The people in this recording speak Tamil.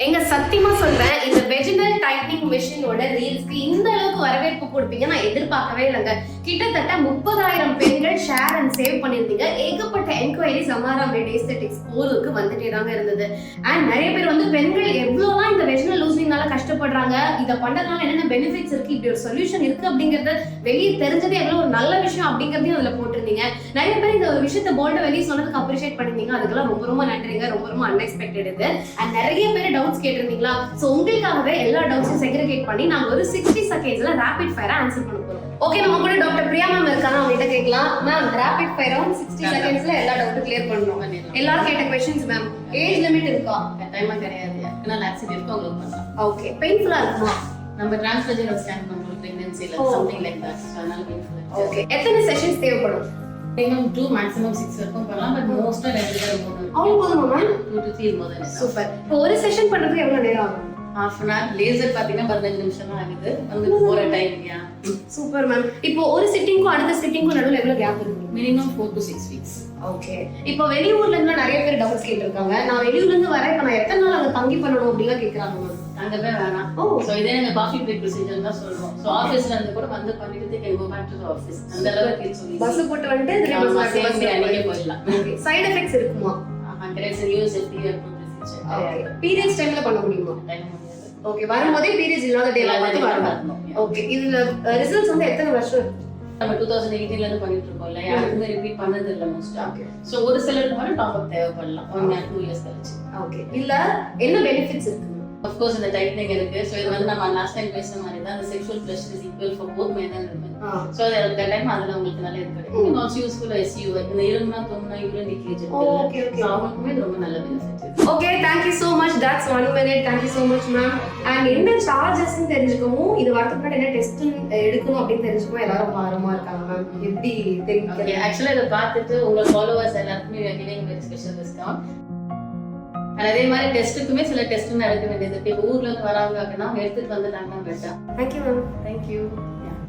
எங்க சத்தியமா சொல்றேன், இந்த வெஜினல் டைட்னிங் மெஷினோட ரீல்ஸ்க்கு இந்த அளவுக்கு வரவேற்பு கொடுப்பீங்க நான் எதிர்பார்க்கவே இல்லைங்க. கிட்டத்தட்ட 30,000 பெண்கள் ஷேர் அண்ட் சேவ் பண்ணிருந்தீங்க. ஏகப்பட்ட என்கொயரிஸ் அமாரா மெட் எஸ்தெட்டிக்ஸ் போருக்கு வந்துட்டே தாங்க இருந்தது. அண்ட் நிறைய பேர் வந்து பெண்கள் எவ்வளவுதான் இந்த வெஜினல் லூசிங்னால கஷ்டப்படுறாங்க, இதை பண்றதுனால என்னென்ன பெனிஃபிட்ஸ் இருக்கு, இப்படி ஒரு சொல்யூஷன் இருக்கு அப்படிங்கறது வெளியே தெரிஞ்சதே எவ்வளவு ஒரு நல்ல விஷயம் அப்படிங்கறதையும் அதுல போட்டிருந்தீங்க. நிறைய பேர் இந்த ஒரு விஷயத்தை போல்டா வெளியே சொன்னதுக்கு அப்ரிஷியேட் பண்ணிருந்தீங்க. அதுக்கெல்லாம் ரொம்ப ரொம்ப நன்றிங்க. ரொம்ப அன்எக்ஸ்பெக்டட் இது. அண்ட் நிறைய பேர் டவுட்ஸ் கேட்டிருந்தீங்களா? சோ உங்களுக்காகவே எல்லா டவுட்ஸையும் செக்ரிகேட் பண்ணி நாங்க ஒரு 60 செகண்ட்ஸ்ல ரேபிட் ஃபயரா ஆன்சர் பண்ண போறோம். ஓகே, நம்ம கூட டாக்டர் பிரியா மேம் இருக்காங்க, அவங்க கிட்ட கேட்கலாம். மேம், ரேபிட் ஃபயரா 60 செகண்ட்ஸ்ல எல்லா டவுட்டும் கிளியர் பண்ணனும். எல்லாரும் கேட்ட क्वेश्चंस மேம். ஏஜ் லிமிட் இருக்கா? டைமா கிடையாது. நான் ஆக்சிடென்ட் இருக்கு உங்களுக்கு பண்ணலாம். ஓகே, பெயின்ஃபுல்லா இருக்குமா? நம்ம டிரான்ஸ்வஜினல் ஸ்கேன் பண்ணுவோம் பிரெக்னன்சில சம்திங் லைக் தட். அதனால பெயின்ஃபுல். ஓகே, எத்தனை செஷன்ஸ் தேவைப்படும்? மினிமம் 2 மேக்ஸிமம் 6 வரைக்கும் பண்ணலாம். பட் மோஸ்டா ரெகுலர் போணும். அவ்வளவு போதுமா மேம்? 2 to 3 மோதல். சூப்பர். இப்போ ஒரு செஷன் பண்றதுக்கு எவ்வளவு நேரம் ஆகும்? half an hour. லேசர் பாத்தீங்கன்னா 15 நிமிஷம் தான் ஆகுது. வந்து போற டைம் யா. Super ma'am. இப்போ ஒரு சிட்டிங்க்கும் அடுத்த சிட்டிங்க்கும் நடுவுல எவ்வளவு கேப் இருக்கு? Minimum 4 to 6 weeks. ஓகே. இப்போ வெளியூர்ல இருந்து நிறைய பேர் டவுட்ஸ் கேட்டிருக்காங்க. நான் வெளியூர்ல இருந்து வரேன், இப்ப நான் எத்தனை நாள் அங்க தங்கி பண்ணணும் அப்படிங்க கேக்குறாங்க மேம். தங்கவே வேணாம். சோ இதே நாங்க காஃபி பிரேக் ப்ரொசீஜர் தான் சொல்றோம். சோ ஆபீஸ்ல இருந்து கூட வந்து பண்ணிட்டு they can go back to the office. அந்த அளவுக்கு இது சொல்லி பஸ் போட்டு வந்துட்டு திரும்ப பஸ் அன்னைக்கே போயிடலாம். சைடு எஃபெக்ட்ஸ் இருக்குமா? 100% யூஸ் எப்படி அப்ரூவ் ப்ரொசீஜர். ஓகே. பீரியட்ஸ் டைம்ல பண்ண முடியுமா? டைம் முடியாது. ஓகே, வரும்போதே பீரியட்ஸ் இல்லாத டேல பார்த்து வரணும். ஓகே, இதுல ரிசல்ட்ஸ் வந்து எத்தனை வருஷம்? நம்ம 2018ல இருந்து பண்ணிட்டு இருக்கோம்ல, யாருக்குமே ரிப்பீட் பண்ணது இல்ல மோஸ்டா. சோ ஒரு சிலருக்கு மட்டும் டாப் அப் தேவைப்படலாம் 1 or 2 இயர்ஸ் கழிச்சு. ஓகே, இல்ல என்ன பெனிஃபிட்ஸ் இருக்கு? Of course இந்த டைட்னிங் இருக்கு. சோ இது வந்து நம்ம லாஸ்ட் டைம் பேசின மாதிரி தான், the sexual pleasure is equal for both men and women. So அந்த டைம் அதுல உங்களுக்கு நல்ல இது கிடைக்கும். இது ஆல்சோ யூஸ்ஃபுல் SU. இந்த இருமுனா தொம்னா யூரின் லீக்கேஜ் இருக்கு. Okay okay. சோ அவங்களுக்குமே இது ரொம்ப நல்ல பெனிஃபிட் இருக்கு. Okay, thank you so much. That's 1 minute. Thank you so much ma'am. And என்ன சார்ஜஸ் தெரிஞ்சுக்கணும், இது வரதுக்கு முன்னாடி என்ன டெஸ்ட் எடுக்கணும் அப்படின்னு தெரிஞ்சுக்கணும். எல்லாரும் ஆர்வமா இருக்காங்க மேம். எப்படி தெரியும்? ஓகே, एक्चुअली இத பார்த்துட்டு உங்க ஃபாலோவர்ஸ் எல்லாருக்குமே we are giving very special discount. அதே மாதிரி டெஸ்ட்டுக்குமே சில டெஸ்ட் நடக்க வேண்டியது இருக்கு. ஊர்ல இருந்து வராங்க அப்படின்னா எடுத்துட்டு வந்துட்டாங்கன்னா better. Thank you ma'am. Thank you. Yeah.